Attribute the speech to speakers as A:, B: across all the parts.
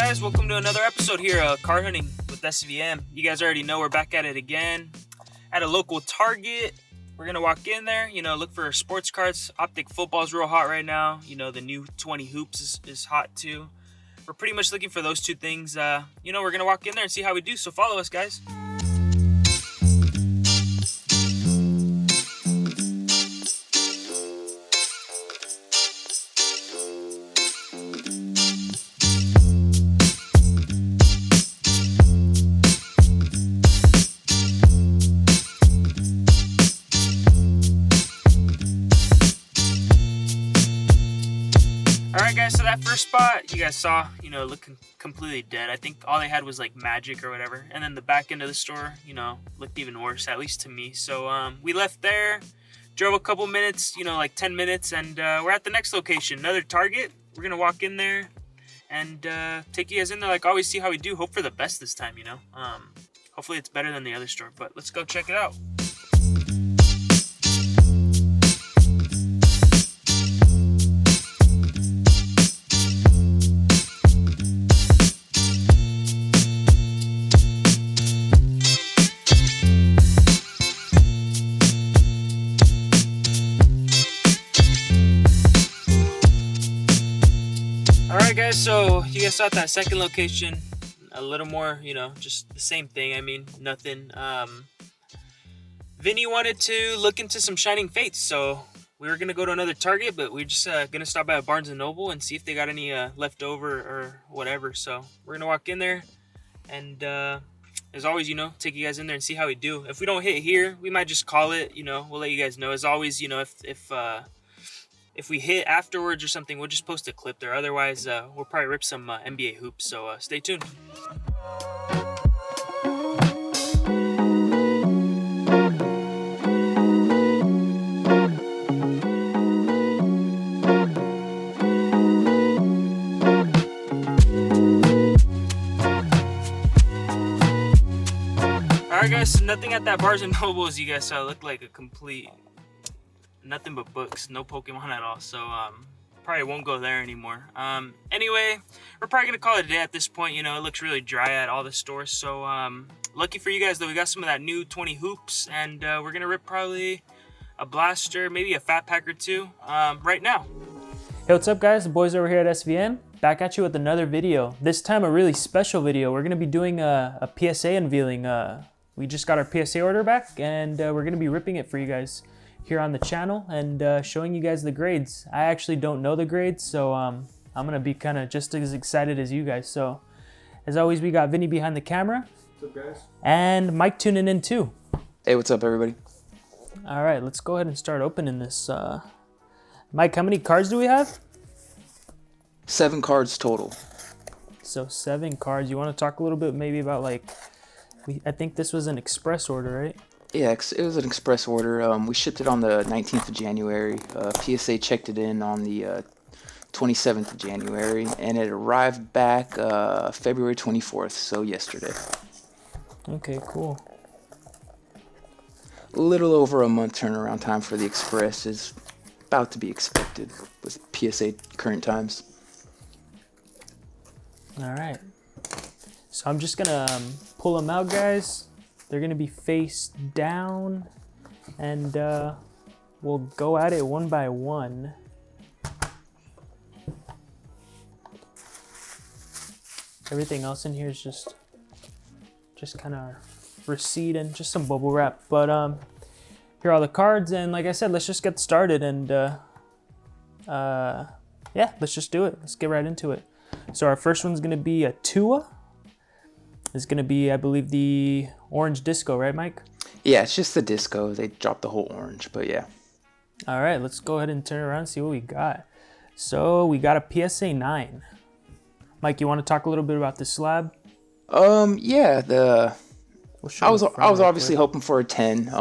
A: guys, welcome to another episode here, Card Hunting with SVM. You guys already know we're back at it again at a local Target. We're going to walk in there, look for sports cards. Optic football's real hot right now. The new 20 hoops is hot too. We're pretty much looking for those two things. We're going to walk in there and see how we do, so follow us, guys. Alright guys, so that first spot you guys saw, looking completely dead. I think all they had was like magic or whatever. And then the back end of the store, looked even worse, at least to me. So we left there, drove a couple minutes, like 10 minutes, and we're at the next location, another Target. We're going to walk in there and take you guys in there like always, see how we do. Hope for the best this time, Hopefully it's better than the other store, but let's go check it out. Alright guys, so you guys saw that second location, a little more, just the same thing. I mean, nothing. Vinny wanted to look into some Shining Fates, so we were going to go to another Target, but we're just going to stop by a Barnes & Noble and see if they got any leftover or whatever. So we're going to walk in there and, as always, take you guys in there and see how we do. If we don't hit here, we might just call it, we'll let you guys know. As always, if we hit afterwards or something, we'll just post a clip there. Otherwise, we'll probably rip some NBA hoops. So stay tuned. Alright guys, so nothing at that Barnes & Noble as you guys saw. It looked like a complete... nothing but books, no Pokemon at all, so probably won't go there anymore. Anyway, we're probably gonna call it a day at this point. It looks really dry at all the stores, so lucky for you guys though, we got some of that new 20 hoops, and we're gonna rip probably a blaster, maybe a fat pack or two right now. Hey, what's up guys? The boys over here at SVN, back at you with another video. This time a really special video. We're gonna be doing a PSA unveiling. We just got our PSA order back, and we're gonna be ripping it for you guys here on the channel and showing you guys the grades. I actually don't know the grades, so I'm gonna be kind of just as excited as you guys. So as always, we got Vinny behind the camera.
B: What's up guys?
A: And Mike tuning in too.
C: Hey, what's up everybody?
A: All right, let's go ahead and start opening this. Mike, how many cards do we have?
C: 7 cards total.
A: So 7 cards. You want to talk a little bit maybe about like, I think this was an express order, right?
C: Yeah, it was an express order. We shipped it on the 19th of January. PSA checked it in on the 27th of January, and it arrived back February 24th, so yesterday.
A: Okay, cool.
C: A little over a month turnaround time for the express is about to be expected with PSA current times.
A: All right. So I'm just gonna pull them out, guys. They're gonna be face down, and we'll go at it one by one. Everything else in here is just kind of receipt and just some bubble wrap. But here are all the cards, and like I said, let's just get started. And yeah, let's just do it. Let's get right into it. So our first one's gonna be a Tua. It's gonna be, I believe, the orange disco, right, Mike?
C: Yeah, it's just the disco. They dropped the whole orange, but yeah.
A: All right, let's go ahead and turn it around and see what we got. So we got a PSA 9. Mike, you want to talk a little bit about the slab?
C: Yeah, I was obviously
A: quick.
C: hoping for a 10.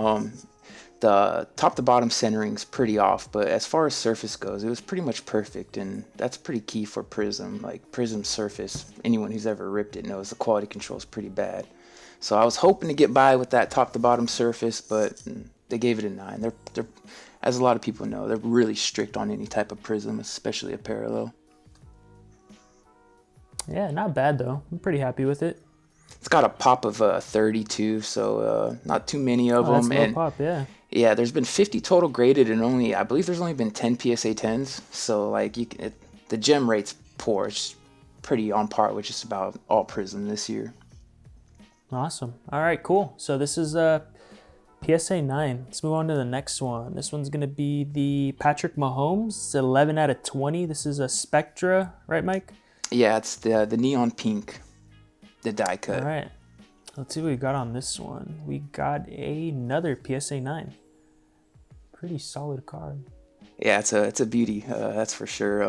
C: The top to bottom centering's pretty off, but as far as surface goes, it was pretty much perfect, and that's pretty key for Prism. Like Prism surface, anyone who's ever ripped it knows the quality control is pretty bad. So I was hoping to get by with that top to bottom surface, but they gave it a 9. They're as a lot of people know, they're really strict on any type of Prism, especially a parallel.
B: Yeah, not bad though. I'm pretty happy with it.
C: It's got a pop of 32, so not too many of
B: Oh, that's
C: them.
B: low
C: And
B: pop, yeah.
C: yeah, there's been 50 total graded, and only I believe there's only been 10 PSA 10s. So like the gem rate's poor. It's pretty on par with just about all Prism this year.
B: Awesome. All right, cool. So this is PSA 9. Let's move on to the next one. This one's going to be the Patrick Mahomes. It's 11 out of 20. This is a Spectra, right, Mike?
C: Yeah, it's the neon pink, the die cut.
B: All right. Let's see what we got on this one. We got another PSA 9. Pretty solid card.
C: Yeah, it's a beauty. That's for sure.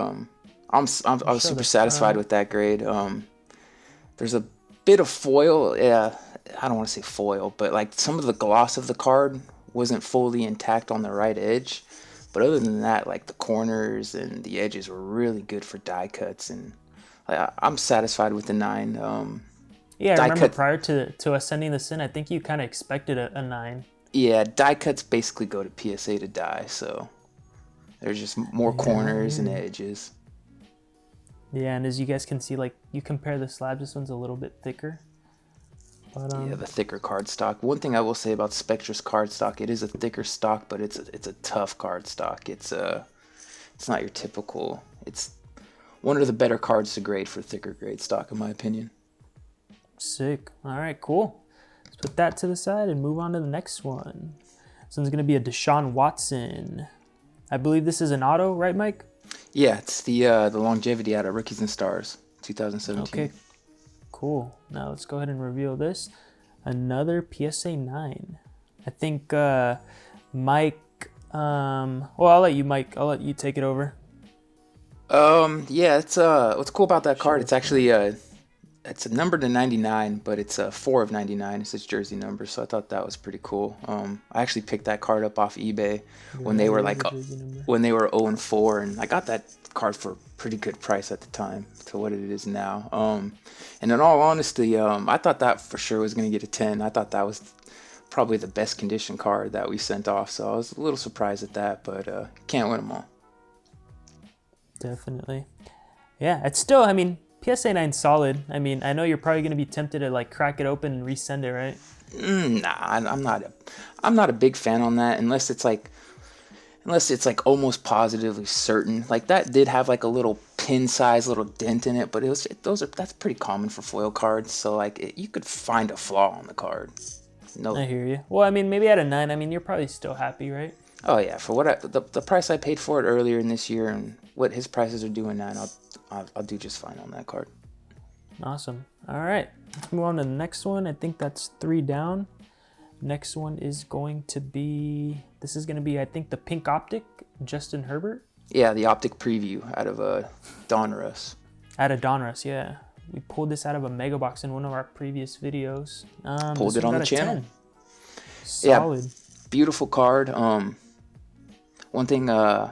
C: I was
B: Show
C: super
B: the
C: satisfied
B: front.
C: with that grade. There's a bit of foil. Yeah, I don't want to say foil, but like some of the gloss of the card wasn't fully intact on the right edge. But other than that, like the corners and the edges were really good for die cuts, and like, I'm satisfied with the 9.
B: Yeah, I
C: Die
B: remember
C: cut.
B: prior to us sending this in, I think you kind of expected a 9.
C: Yeah, die cuts basically go to PSA to die, so there's just more corners and edges.
B: Yeah, and as you guys can see, like you compare the slabs, this one's a little bit thicker. But
C: Yeah, the thicker card stock. One thing I will say about Spectra's card stock, it is a thicker stock, but it's a tough card stock. It's not your typical. It's one of the better cards to grade for thicker grade stock, in my opinion.
B: sick. All right, cool. Let's put that to the side and move on to the next one. This one's gonna be a Deshaun Watson. I believe this is an auto, right, Mike?
C: Yeah, it's the longevity out of Rookies and Stars, 2017.
B: Okay, cool. Now let's go ahead and reveal this. Another PSA 9. I think Mike. Well, I'll let you, Mike. I'll let you take it over.
C: Yeah, it's what's cool about that card? It's actually it's a number to 99, but it's a 4 of 99. It's its jersey number, so I thought that was pretty cool. I actually picked that card up off eBay when they were like when they were 0 and 4, and I got that card for a pretty good price at the time to what it is now. And in all honesty, I thought that for sure was gonna get a 10. I thought that was probably the best condition card that we sent off, so I was a little surprised at that, but can't win them all.
B: Definitely. Yeah, it's still, I mean, PSA 9 solid. I mean, I know you're probably going to be tempted to like crack it open and resend it, right?
C: Nah, I'm not a big fan on that unless it's like almost positively certain. Like that did have like a little pin size little dent in it, but that's pretty common for foil cards. So like you could find a flaw on the card. No.
B: I hear you. Well, I mean, maybe at a 9, I mean, you're probably still happy, right?
C: Oh yeah, for what the price I paid for it earlier in this year and what his prices are doing now, I'll do just fine on that card.
B: Awesome. All right, let's move on to the next one. I think that's 3 down. Next one is going to be, I think, the pink optic, Justin Herbert.
C: Yeah, the optic preview out of Donruss.
B: Out of Donruss, yeah. We pulled this out of a mega box in one of our previous videos.
C: Pulled
B: this
C: it
B: one
C: on
B: got
C: the
B: a
C: channel.
B: 10. Solid.
C: Beautiful card. One thing, the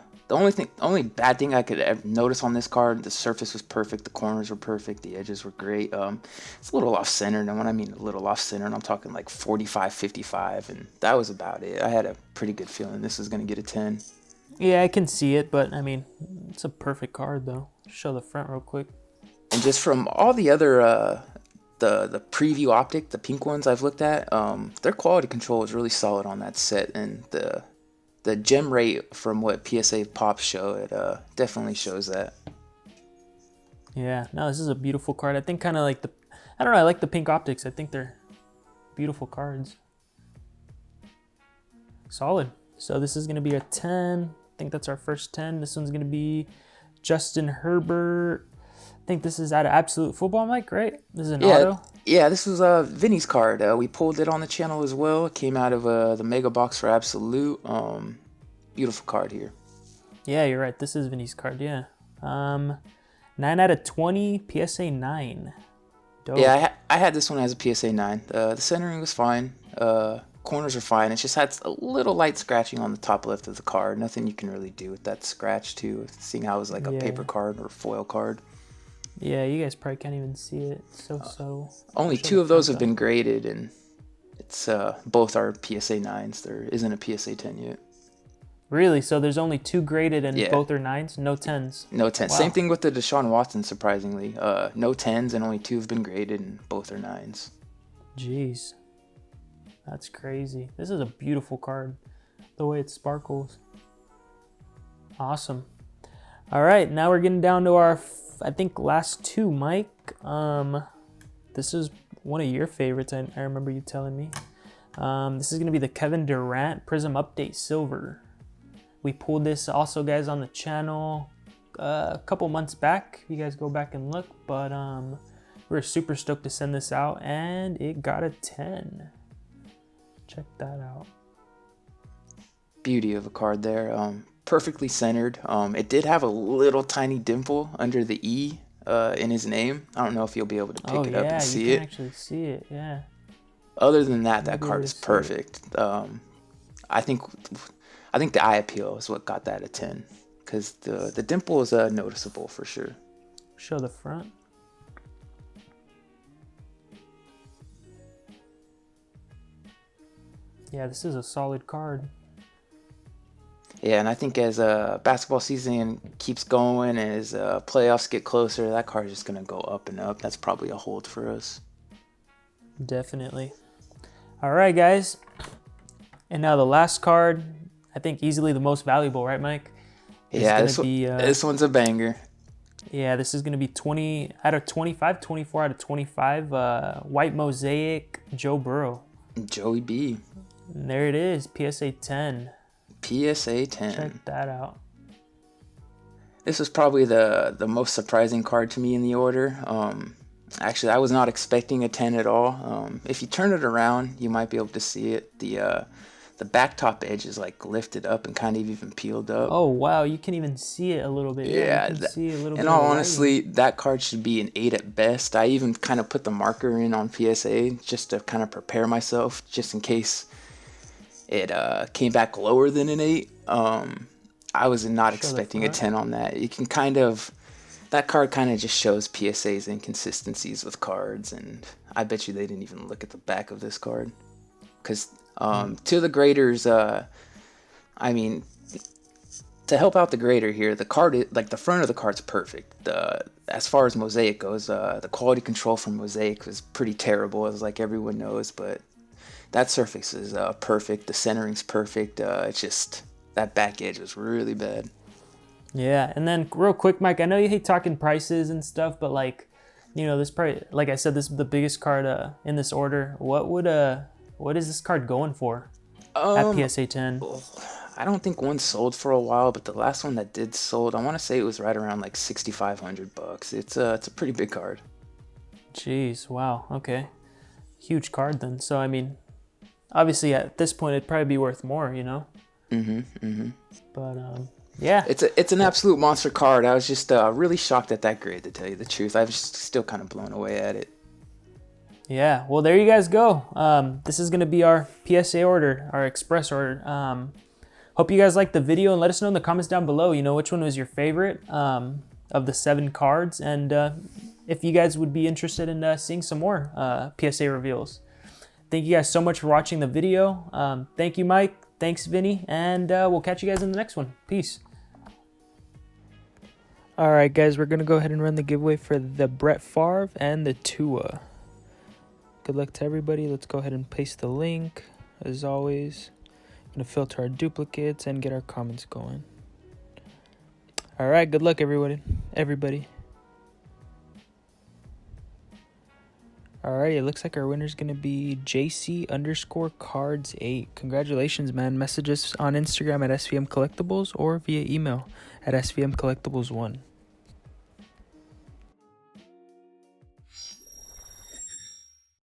C: only bad thing I could ever notice on this card, the surface was perfect, the corners were perfect, the edges were great. It's a little off centered, and when I mean a little off centered, I'm talking like 45, 55, and that was about it. I had a pretty good feeling this was gonna get a 10.
B: Yeah, I can see it, but I mean, it's a perfect card though. Show the front real quick.
C: And just from all the other the preview optic, the pink ones I've looked at, their quality control is really solid on that set, and the gem rate from what PSA Pops show, it definitely shows that.
B: Yeah, no, this is a beautiful card. I think kind of like I don't know, I like the pink optics. I think they're beautiful cards. Solid. So this is going to be a 10. I think that's our first 10. This one's going to be Justin Herbert. I think this is out of Absolute Football, Mike, right? This is an auto.
C: Yeah, this was Vinny's card. We pulled it on the channel as well. It came out of the mega box for Absolute. Beautiful card here.
B: Yeah, you're right. This is Vinny's card, yeah. 9 out of 20, PSA 9. Dope.
C: Yeah, I had this one as a PSA 9. The centering was fine. Corners are fine. It just had a little light scratching on the top left of the card. Nothing you can really do with that scratch, too, seeing how it was like a paper card or foil card.
B: Yeah, you guys probably can't even see it. It's so subtle.
C: Only 2 of those have been graded, and it's both are PSA 9s. There isn't a PSA 10 yet.
B: Really? So there's only 2 graded and
C: Yeah.
B: both are 9s? No 10s?
C: No 10s.
B: Wow.
C: Same thing with the Deshaun Watson, surprisingly. No 10s and only 2 have been graded and both are 9s.
B: Jeez. That's crazy. This is a beautiful card. The way it sparkles. Awesome. All right, now we're getting down to our, I think, last 2, Mike. This is one of your favorites, I remember you telling me. This is going to be the Kevin Durant Prism Update Silver. We pulled this also, guys, on the channel a couple months back. You guys go back and look, but we were super stoked to send this out, and it got a 10. Check that out.
C: Beauty of a card there. Perfectly centered. It did have a little tiny dimple under the E in his name. I don't know if you'll be able to pick it up and see
B: you
C: it.
B: can actually see it, yeah.
C: Other than that, that
B: Maybe
C: card
B: we'll
C: is
B: see it.
C: perfect. I think the eye appeal is what got that a 10, because the dimple is noticeable for sure.
B: Show the front. Yeah, this is a solid card.
C: Yeah, and I think as basketball season keeps going and as playoffs get closer, that card is just gonna go up and up. That's probably a hold for us.
B: Definitely. All right, guys. And now the last card, I think easily the most valuable, right, Mike? Is
C: Yeah,
B: gonna
C: this one's a banger.
B: Yeah, this is going to be 20 out of 25, 24 out of 25. White Mosaic Joe Burrow.
C: Joey B.
B: And there it is, PSA 10.
C: PSA 10.
B: Check that out.
C: This was probably the most surprising card to me in the order. Actually, I was not expecting a 10 at all. If you turn it around, you might be able to see it. The back top edge is like lifted up and kind of even peeled up.
B: Oh, wow, you can even see it a little bit.
C: Yeah,
B: you can see a little bit
C: in
B: of
C: all
B: writing.
C: honestly, that card should be an 8 at best. I even kind of put the marker in on PSA just to kind of prepare myself, just in case it came back lower than an 8. I was not expecting a 10 on that. You can that card kind of just shows PSA's inconsistencies with cards, and I bet you they didn't even look at the back of this card. Because to the graders, I mean, to help out the grader here, the card, like the front of the card's perfect. As far as Mosaic goes, the quality control from Mosaic was pretty terrible, as like everyone knows, but that surface is perfect. The centering's perfect. It's just that back edge was really bad.
B: Yeah, and then real quick, Mike, I know you hate talking prices and stuff, but like, you know, this probably, like I said, this is the biggest card in this order. What is this card going for at PSA 10?
C: I don't think one sold for a while, but the last one that did sold, I want to say it was right around like $6,500. It's a pretty big card.
B: Jeez, wow, okay. Huge card then. So, I mean, obviously at this point it'd probably be worth more, you know? But, yeah.
C: It's an absolute monster card. I was just really shocked at that grade, to tell you the truth. I was just still kind of blown away at it.
B: Yeah, well, there you guys go. This is going to be our PSA order, our express order. Hope you guys liked the video, and let us know in the comments down below, you know, which one was your favorite of the 7 cards, and if you guys would be interested in seeing some more PSA reveals. Thank you guys so much for watching the video. Thank you, Mike. Thanks, Vinny, and we'll catch you guys in the next one. Peace. All right, guys, we're going to go ahead and run the giveaway for the Brett Favre and the Tua. Good luck to everybody. Let's go ahead and paste the link. As always, I'm going to filter our duplicates and get our comments going. All right, good luck, everybody. All right, it looks like our winner's going to be JC_cards8. Congratulations, man. Message us on Instagram at SVM Collectibles or via email at SVMcollectibles1.